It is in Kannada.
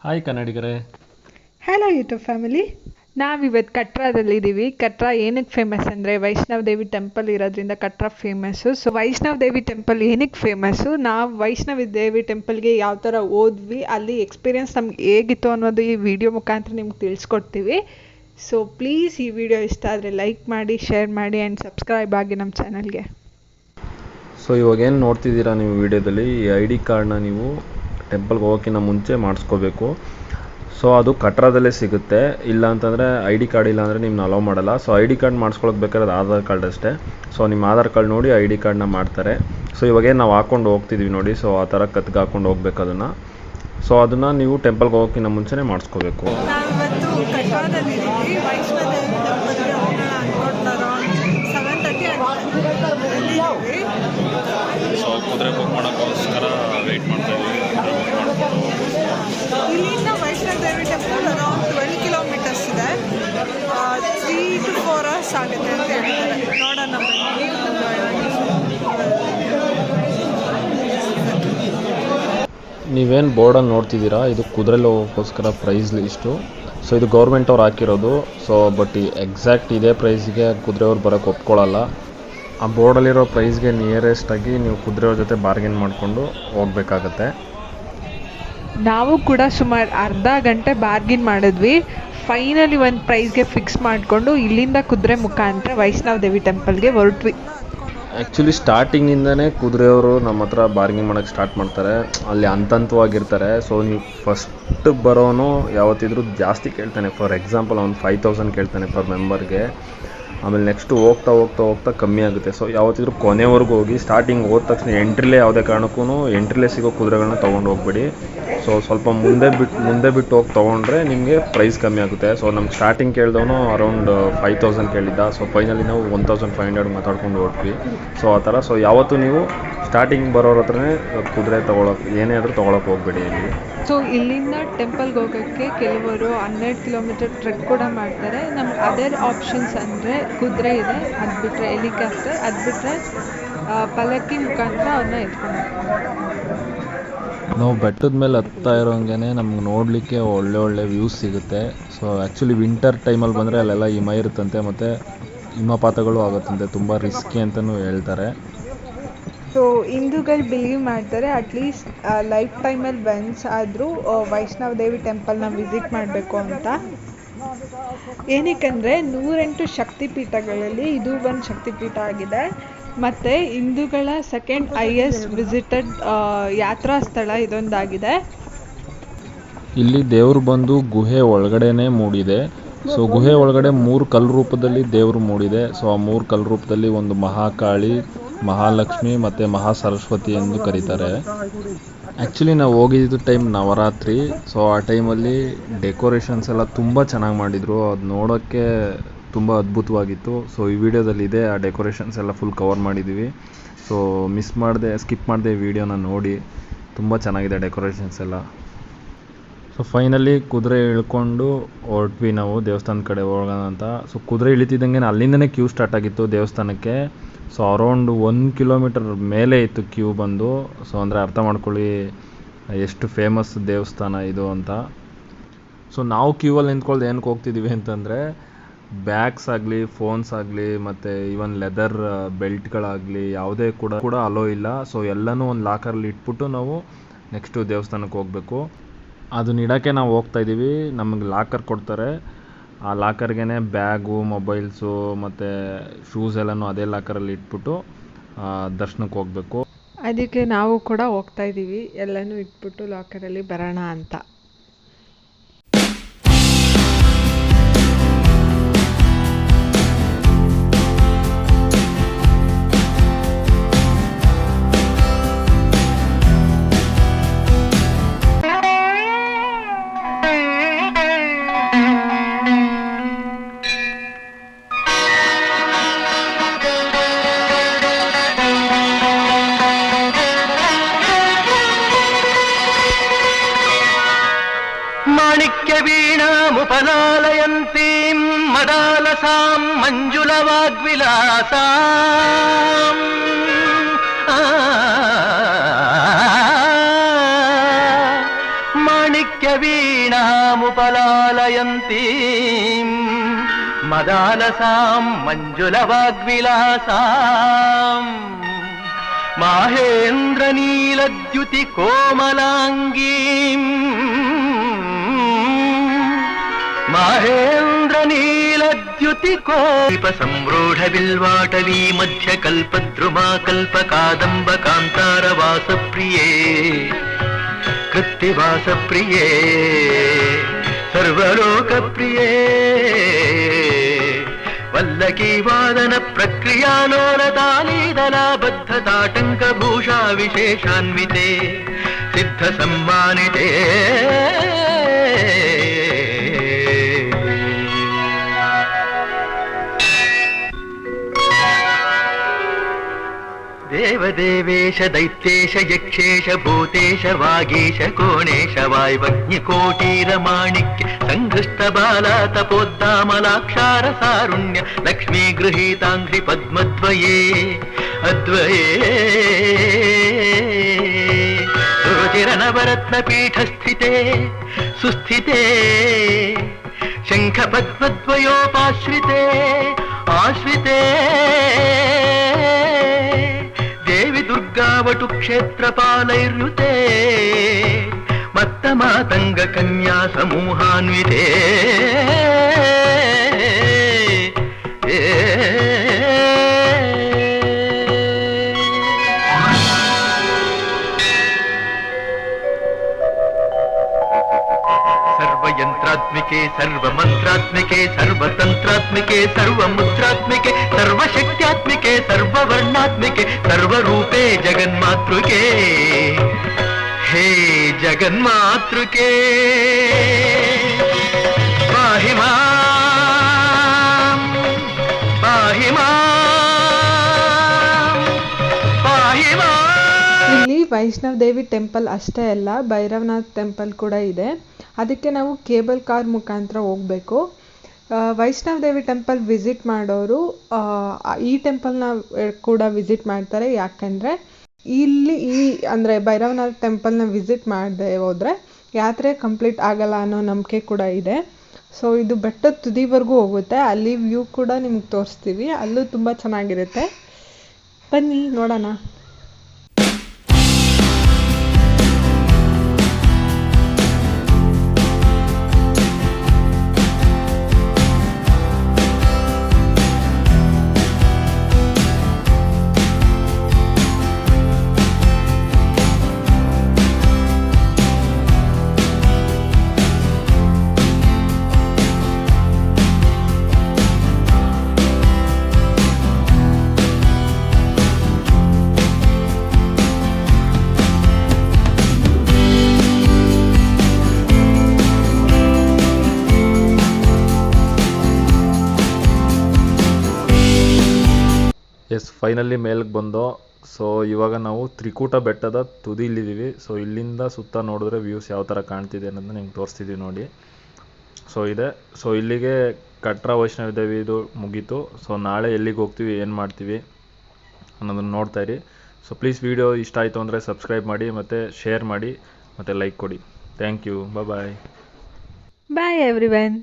ಹಾಯ್ ಕನ್ನಡಿಗರೇ. Hello YouTube family. ನಾವಿವತ್ತು ಕಟ್ರಾದಲ್ಲಿದ್ದೀವಿ. ಕಟ್ರಾ ಏನಕ್ಕೆ ಫೇಮಸ್ ಅಂದರೆ ವೈಷ್ಣವ್ ದೇವಿ ಟೆಂಪಲ್ ಇರೋದ್ರಿಂದ ಕಟ್ರಾ ಫೇಮಸ್ಸು. ಸೊ ವೈಷ್ಣವ್ ದೇವಿ ಟೆಂಪಲ್ ಏನಕ್ಕೆ ಫೇಮಸ್ಸು, ನಾವು ವೈಷ್ಣವಿ ದೇವಿ ಟೆಂಪಲ್ಗೆ ಯಾವ ಥರ ಹೋದ್ವಿ, ಅಲ್ಲಿ ಎಕ್ಸ್ಪೀರಿಯನ್ಸ್ ನಮ್ಗೆ ಹೇಗಿತ್ತು ಅನ್ನೋದು ಈ ವಿಡಿಯೋ ಮುಖಾಂತರ ನಿಮ್ಗೆ ತಿಳಿಸ್ಕೊಡ್ತೀವಿ. ಸೊ ಪ್ಲೀಸ್ ಈ ವಿಡಿಯೋ ಇಷ್ಟ ಆದರೆ ಲೈಕ್ ಮಾಡಿ, ಶೇರ್ ಮಾಡಿ ಆ್ಯಂಡ್ ಸಬ್ಸ್ಕ್ರೈಬ್ ಆಗಿ ನಮ್ಮ ಚಾನಲ್ಗೆ. ಸೊ ಇವಾಗೇನು ನೋಡ್ತಿದ್ದೀರಾ ನೀವು ವಿಡಿಯೋದಲ್ಲಿ, ಈ ಐ ಡಿ ಕಾರ್ಡ್ನ ನೀವು ಟೆಂಪಲ್ಗೆ ಹೋಗೋಕ್ಕಿಂತ ಮುಂಚೆ ಮಾಡಿಸ್ಕೋಬೇಕು. ಸೊ ಅದು ಕಟ್ರಾದಲ್ಲೇ ಸಿಗುತ್ತೆ. ಇಲ್ಲ ಅಂತಂದರೆ ಐ ಡಿ ಕಾರ್ಡ್ ಇಲ್ಲ ಅಂದರೆ ನಿಮ್ಮನ್ನ ಅಲೋ ಮಾಡಲ್ಲ. ಸೊ ಐ ಡಿ ಕಾರ್ಡ್ ಮಾಡಿಸ್ಕೊಳ್ಳೋಕೆ ಬೇಕಾದ್ರೆ ಆಧಾರ್ ಕಾರ್ಡ್ ಅಷ್ಟೇ. ಸೊ ನಿಮ್ಮ ಆಧಾರ್ ಕಾರ್ಡ್ ನೋಡಿ ಐ ಡಿ ಕಾರ್ಡ್ನ ಮಾಡ್ತಾರೆ. ಸೊ ಇವಾಗೇನು ನಾವು ಹಾಕ್ಕೊಂಡು ಹೋಗ್ತಿದ್ವಿ ನೋಡಿ, ಸೊ ಆ ಥರ ಕತ್ಗೆ ಹಾಕ್ಕೊಂಡು ಹೋಗ್ಬೇಕು ಅದನ್ನು. ಸೊ ಅದನ್ನು ನೀವು ಟೆಂಪಲ್ಗೆ ಹೋಗೋಕ್ಕಿಂತ ಮುಂಚೆನೇ ಮಾಡಿಸ್ಕೋಬೇಕು. ನಾವಿವತ್ತು ಕಟ್ರಾದಲ್ಲಿದ್ದೀವಿ. ವೈಷ್ಣವ ದೇವಿ ಟೆಂಪಲ್ಗೆ ಹೋಗೋಣ ಅಂದ್ಕೊಂಡು ಅರೌಂಡ್ 7:30 ಆಗಿದೆ. ಸೊ ಕುದುರೆ ಬುಕ್ ಮಾಡೋಕ್ಕೋಸ್ಕರ ವೆಯ್ಟ್ ಮಾಡ್ತಾ ಇದ್ದೀವಿ. ಇಲ್ಲಿಂದ ವೈಷ್ಣವ ದೇವಿ ಟೆಂಪಲ್ ಅರೌಂಡ್ 12 ಕಿಲೋಮೀಟರ್ಸ್ ಇದೆ. 3 to 4 hours ಆಗುತ್ತೆ ಅಂತ ಹೇಳ್ತಾರೆ. ನೋಡೋಣ ಬನ್ನಿ. ನೀವೇನು ಬೋರ್ಡನ್ನು ನೋಡ್ತಿದ್ದೀರಾ, ಇದು ಕುದುರೆಲಿ ಹೋಗೋಕ್ಕೋಸ್ಕರ ಪ್ರೈಸ್ ಲಿಸ್ಟು. ಸೊ ಇದು ಗೌರ್ಮೆಂಟ್ ಅವ್ರು ಹಾಕಿರೋದು. ಸೊ ಬಟ್ ಎಕ್ಸಾಕ್ಟ್ ಇದೇ ಪ್ರೈಸ್ಗೆ ಕುದುರೆಯವ್ರು ಬರೋಕ್ಕೆ ಒಪ್ಕೊಳ್ಳಲ್ಲ. ಆ ಬೋರ್ಡಲ್ಲಿರೋ ಪ್ರೈಸ್ಗೆ ನಿಯರೆಸ್ಟಾಗಿ ನೀವು ಕುದುರೆಯವ್ರ ಜೊತೆ ಬಾರ್ಗೇನ್ ಮಾಡಿಕೊಂಡು ಹೋಗಬೇಕಾಗತ್ತೆ. ನಾವು ಕೂಡ ಸುಮಾರು ಅರ್ಧ ಗಂಟೆ ಬಾರ್ಗಿನ್ ಮಾಡಿದ್ವಿ. ಫೈನಲಿ ಒಂದು ಪ್ರೈಸ್ಗೆ ಫಿಕ್ಸ್ ಮಾಡಿಕೊಂಡು ಇಲ್ಲಿಂದ ಕುದುರೆ ಮುಖಾಂತರ ವೈಷ್ಣವ ದೇವಿ ಟೆಂಪಲ್ಗೆ ಹೊರಟ್ವಿ. ಆ್ಯಕ್ಚುಲಿ ಸ್ಟಾರ್ಟಿಂಗಿಂದನೇ ಕುದುರೆಯವರು ನಮ್ಮ ಹತ್ರ ಬಾರ್ಗಿಂಗ್ ಮಾಡೋಕ್ಕೆ ಸ್ಟಾರ್ಟ್ ಮಾಡ್ತಾರೆ. ಅಲ್ಲಿ ಹಂತವಾಗಿರ್ತಾರೆ. ಸೊ ನೀವು ಫಸ್ಟ್ ಬರೋನು ಯಾವತ್ತಿದ್ರೂ ಜಾಸ್ತಿ ಕೇಳ್ತಾನೆ. ಫಾರ್ ಎಕ್ಸಾಂಪಲ್ ಅವ್ನು 5,000 ಕೇಳ್ತಾನೆ ಪರ್ ಮೆಂಬರ್ಗೆ. ಆಮೇಲೆ ನೆಕ್ಸ್ಟು ಹೋಗ್ತಾ ಹೋಗ್ತಾ ಹೋಗ್ತಾ ಕಮ್ಮಿ ಆಗುತ್ತೆ. ಸೊ ಯಾವತ್ತಿದ್ರೂ ಕೊನೆವರೆಗೂ ಹೋಗಿ. ಸ್ಟಾರ್ಟಿಂಗ್ ಹೋದ ತಕ್ಷಣ ಎಂಟ್ರಿಲೇ ಯಾವುದೇ ಕಾರಣಕ್ಕೂ ಎಂಟ್ರಿಲೇ ಸಿಗೋ ಕುದುರೆಗಳನ್ನ ತೊಗೊಂಡು ಹೋಗ್ಬೇಡಿ. ಸೊ ಸ್ವಲ್ಪ ಮುಂದೆ ಬಿಟ್ಟು ಹೋಗಿ ತೊಗೊಂಡ್ರೆ ನಿಮಗೆ ಪ್ರೈಸ್ ಕಮ್ಮಿ ಆಗುತ್ತೆ. ಸೊ ನಮ್ಗೆ ಸ್ಟಾರ್ಟಿಂಗ್ ಕೇಳಿದವನು ಅರೌಂಡ್ 5,000 ಕೇಳಿದ್ದ. ಸೊ ಫೈನಲಿ ನಾವು 1,500 ಮಾತಾಡ್ಕೊಂಡು ಹೊರಟ್ವಿ. ಸೊ ಆ ಥರ. ಸೊ ಯಾವತ್ತೂ ನೀವು ಸ್ಟಾರ್ಟಿಂಗ್ ಬರೋರ ಹತ್ರನೇ ಕುದುರೆ ತೊಗೊಳಕ್ಕೆ ಏನೇ ಆದರೂ ತೊಗೊಳಕ್ಕೆ ಹೋಗಬೇಡಿ ಇಲ್ಲಿ. ಸೊ ಇಲ್ಲಿಂದ ಟೆಂಪಲ್ಗೆ ಹೋಗೋಕ್ಕೆ ಕೆಲವರು 12 ಕಿಲೋಮೀಟರ್ ಟ್ರೆಕ್ ಕೂಡ ಮಾಡ್ತಾರೆ. ನಮ್ಗೆ ಅದರ್ ಆಪ್ಷನ್ಸ್ ಅಂದರೆ ಕುದುರೆ ಇದೆ, ಅದು ಬಿಟ್ಟರೆ ಹೆಲಿಕಾಪ್ಟರ್, ಅದು ಬಿಟ್ಟರೆ ಪಲ್ಲಕ್ಕಿ ಮುಖಾಂತರ ಅವ್ರನ್ನ ಎತ್ಕೊಂಡು ನಾವು ಬೆಟ್ಟದ ಮೇಲೆ ಹತ್ತಾ ಇರೋಂಗೆ ನಮ್ಗೆ ನೋಡಲಿಕ್ಕೆ ಒಳ್ಳೆ ವ್ಯೂಸ್ ಸಿಗುತ್ತೆ. ಸೊ ಆ್ಯಕ್ಚುಲಿ ವಿಂಟರ್ ಟೈಮಲ್ಲಿ ಬಂದರೆ ಅಲ್ಲೆಲ್ಲ ಹಿಮ ಇರುತ್ತಂತೆ ಮತ್ತು ಹಿಮಪಾತಗಳು ಆಗುತ್ತಂತೆ. ತುಂಬ ರಿಸ್ಕಿ ಅಂತಲೂ ಹೇಳ್ತಾರೆ. ಸೊ ಹಿಂದೂಗಳು ಬಿಲೀವ್ ಮಾಡ್ತಾರೆ ಅಟ್ಲೀಸ್ಟ್ ಲೈಫ್ ಟೈಮಲ್ಲಿ ಒನ್ಸ್ ಆದರೂ ವೈಷ್ಣವ ದೇವಿ ಟೆಂಪಲ್ನ ವಿಸಿಟ್ ಮಾಡಬೇಕು ಅಂತ. ಏನಕ್ಕೆಂದರೆ 108 ಶಕ್ತಿಪೀಠಗಳಲ್ಲಿ ಇದು ಒಂದು ಶಕ್ತಿಪೀಠ ಆಗಿದೆ. ಮತ್ತು ಹಿಂದೂಗಳ ಸೆಕೆಂಡ್ ಹೈಯೆಸ್ಟ್ ವಿಸಿಟೆಡ್ ಯಾತ್ರಾ ಸ್ಥಳ ಇದೊಂದಾಗಿದೆ. ಇಲ್ಲಿ ದೇವರು ಬಂದು ಗುಹೆ ಒಳಗಡೆನೇ ಮೂಡಿದೆ. ಸೊ ಗುಹೆ ಒಳಗಡೆ 3 ಕಲ್ಲು ರೂಪದಲ್ಲಿ ದೇವರು ಮೂಡಿದೆ. ಸೊ ಆ 3 ಕಲ್ಲು ರೂಪದಲ್ಲಿ ಒಂದು ಮಹಾಕಾಳಿ, ಮಹಾಲಕ್ಷ್ಮಿ ಮತ್ತು ಮಹಾಸರಸ್ವತಿ ಎಂದು ಕರೀತಾರೆ. ಆ್ಯಕ್ಚುಲಿ ನಾವು ಹೋಗಿದ್ದು ಟೈಮ್ ನವರಾತ್ರಿ. ಸೊ ಆ ಟೈಮಲ್ಲಿ ಡೆಕೋರೇಷನ್ಸ್ ಎಲ್ಲ ತುಂಬ ಚೆನ್ನಾಗಿ ಮಾಡಿದರು. ಅದು ನೋಡೋಕ್ಕೆ ತುಂಬ ಅದ್ಭುತವಾಗಿತ್ತು. ಸೊ ಈ ವಿಡಿಯೋದಲ್ಲಿದೆ ಆ ಡೆಕೋರೇಷನ್ಸ್ ಎಲ್ಲ ಫುಲ್ ಕವರ್ ಮಾಡಿದ್ದೀವಿ. ಸೊ ಸ್ಕಿಪ್ ಮಾಡದೆ ವಿಡಿಯೋನ ನೋಡಿ. ತುಂಬ ಚೆನ್ನಾಗಿದೆ ಡೆಕೋರೇಷನ್ಸ್ ಎಲ್ಲ. ಸೊ ಫೈನಲಿ ಕುದುರೆ ಇಳ್ಕೊಂಡು ಹೊರಟ್ವಿ ನಾವು ದೇವಸ್ಥಾನದ ಕಡೆ ಹೋಗೋಣ ಅಂತ. ಸೊ ಕುದುರೆ ಇಳಿತಿದ್ದಂಗೆ ಅಲ್ಲಿಂದನೇ ಕ್ಯೂ ಸ್ಟಾರ್ಟ್ ಆಗಿತ್ತು ದೇವಸ್ಥಾನಕ್ಕೆ. ಸೊ ಅರೌಂಡ್ 1 ಕಿಲೋಮೀಟರ್ ಮೇಲೆ ಇತ್ತು ಕ್ಯೂ ಬಂದು. ಸೊ ಅಂದರೆ ಅರ್ಥ ಮಾಡ್ಕೊಳ್ಳಿ ಎಷ್ಟು ಫೇಮಸ್ ದೇವಸ್ಥಾನ ಇದು ಅಂತ. ಸೊ ನಾವು ಕ್ಯೂವಲ್ಲಿ ನಿಂತ್ಕೊಳ್ದು ಏನಕ್ಕೆ ಹೋಗ್ತಿದ್ದೀವಿ ಅಂತಂದರೆ ಬ್ಯಾಗ್ಸ್ ಆಗಲಿ, ಫೋನ್ಸ್ ಆಗಲಿ ಮತ್ತು ಈವನ್ ಲೆದರ್ ಬೆಲ್ಟ್ಗಳಾಗಲಿ ಯಾವುದೇ ಕೂಡ ಅಲೋ ಇಲ್ಲ. ಸೊ ಎಲ್ಲನೂ ಒಂದು ಲಾಕರಲ್ಲಿ ಇಟ್ಬಿಟ್ಟು ನಾವು ನೆಕ್ಸ್ಟು ದೇವಸ್ಥಾನಕ್ಕೆ ಹೋಗಬೇಕು. ಅದನ್ನ ಇಡೋಕ್ಕೆ ನಾವು ಹೋಗ್ತಾಯಿದ್ದೀವಿ. ನಮಗೆ ಲಾಕರ್ ಕೊಡ್ತಾರೆ. ಆ ಲಾಕರ್ಗೆ ಬ್ಯಾಗು, ಮೊಬೈಲ್ಸು ಮತ್ತು ಶೂಸ್ ಎಲ್ಲನೂ ಅದೇ ಲಾಕರಲ್ಲಿ ಇಟ್ಬಿಟ್ಟು ದರ್ಶನಕ್ಕೆ ಹೋಗಬೇಕು. ಅದಕ್ಕೆ ನಾವು ಕೂಡ ಹೋಗ್ತಾಯಿದ್ದೀವಿ, ಎಲ್ಲನೂ ಇಟ್ಬಿಟ್ಟು ಲಾಕರಲ್ಲಿ ಬರೋಣ ಅಂತ. ಮಾಣಿಕ್ಯವೀಣಾಮುಪಲಾಲಯಂತೀಂ ಮದಾಲಸಾಂ ಮಂಜುಳವಾಗ್ವಿಲಾಸಾಂ ಮಾಣಿಕ್ಯ नित्यवीणामुपलालयन्तीं मदालसां मञ्जुलवाग्विलासाम् माहेन्द्रनीलद्युतिकोमलाङ्गीम् माहेन्द्रनीलद्युतिकोपसम्रूढबिल्वाटवी मध्यकल्पद्रुमा कल्पकादम्बकान्तारवासप्रिये कृत्तिवासप्रिये सर्वलोकप्रिये वल्लकी वादन प्रक्रियालोलतालीदलाबद्धताटङ्कभूषा विशेषान्विते सिद्धसम्मानिते देवदेवेश दैत्येश यक्षेश भूतेश वागीश कोणेश वाय्वज्ञकोटीरमाणिक्य सङ्घृष्टबाला तपोद्दामलाक्षारसारुण्य लक्ष्मी गृहीताङ्घ्रि पद्मद्वये अद्वये रुचिरनवरत्नपीठस्थिते सुस्थिते शङ्खपद्मद्वयोपाश्रिते आश्रिते देवी दुर्गावटु क्षेत्रपालैर्युते मत्तमातङ्ग कन्या समूहान्विते सर्वयन्त्रात्मिके सर्वमन्त्रात्मिके सर्वतन्त्रात्मिके सर्वमुद्रात्मिके सर्वशक्त्यात्मिके सर्ववर्णात्मिके सर्वरूपे जगन्मातृके हे जगन्मातृके पाहि मां पाहि मां पाहि मां. ಇಲ್ಲಿ ವೈಷ್ಣವ್ ದೇವಿ ಟೆಂಪಲ್ ಅಷ್ಟೇ ಅಲ್ಲ, ಭೈರವನಾಥ್ ಟೆಂಪಲ್ ಕೂಡ ಇದೆ. ಅದಕ್ಕೆ ನಾವು ಕೇಬಲ್ ಕಾರ್ ಮುಖಾಂತರ ಹೋಗಬೇಕು. ವೈಷ್ಣವ್ ದೇವಿ ಟೆಂಪಲ್ ವಿಸಿಟ್ ಮಾಡೋರು ಈ ಟೆಂಪಲ್ನ ಕೂಡ ವಿಸಿಟ್ ಮಾಡ್ತಾರೆ. ಯಾಕಂದರೆ ಇಲ್ಲಿ ಅಂದರೆ ಭೈರವನಾಥ್ ಟೆಂಪಲ್ನ ವಿಸಿಟ್ ಮಾಡದೆ ಹೋದರೆ ಯಾತ್ರೆ ಕಂಪ್ಲೀಟ್ ಆಗಲ್ಲ ಅನ್ನೋ ನಂಬಿಕೆ ಕೂಡ ಇದೆ. ಸೊ ಇದು ಬೆಟ್ಟದ ತುದಿವರೆಗೂ ಹೋಗುತ್ತೆ. ಅಲ್ಲಿ ವ್ಯೂ ಕೂಡ ನಿಮ್ಗೆ ತೋರಿಸ್ತೀವಿ. ಅಲ್ಲೂ ತುಂಬ ಚೆನ್ನಾಗಿರುತ್ತೆ. ಬನ್ನಿ ನೋಡೋಣ. ಎಸ್, ಫೈನಲಿ ಮೇಲಕ್ಕೆ ಬಂದೋ. ಸೊ ಇವಾಗ ನಾವು ತ್ರಿಕೂಟ ಬೆಟ್ಟದ ತುದಿಲಿದ್ದೀವಿ. ಸೊ ಇಲ್ಲಿಂದ ಸುತ್ತ ನೋಡಿದ್ರೆ ವ್ಯೂಸ್ ಯಾವ ಥರ ಕಾಣ್ತಿದೆ ಅನ್ನೋದನ್ನ ನಿಮ್ಗೆ ತೋರಿಸ್ತಿದ್ದೀವಿ ನೋಡಿ. ಸೊ ಇದೆ. ಸೊ ಇಲ್ಲಿಗೆ ಕಟ್ರಾ ವೈಷ್ಣವಿ ದೇವಿದು ಮುಗೀತು. ಸೊ ನಾಳೆ ಎಲ್ಲಿಗೆ ಹೋಗ್ತೀವಿ, ಏನು ಮಾಡ್ತೀವಿ ಅನ್ನೋದನ್ನು ನೋಡ್ತಾ ಇರಿ. ಸೊ ಪ್ಲೀಸ್ ವಿಡಿಯೋ ಇಷ್ಟ ಆಯಿತು ಅಂದರೆ ಸಬ್ಸ್ಕ್ರೈಬ್ ಮಾಡಿ, ಮತ್ತು ಶೇರ್ ಮಾಡಿ, ಮತ್ತು ಲೈಕ್ ಕೊಡಿ. Thank you. Bye bye everyone.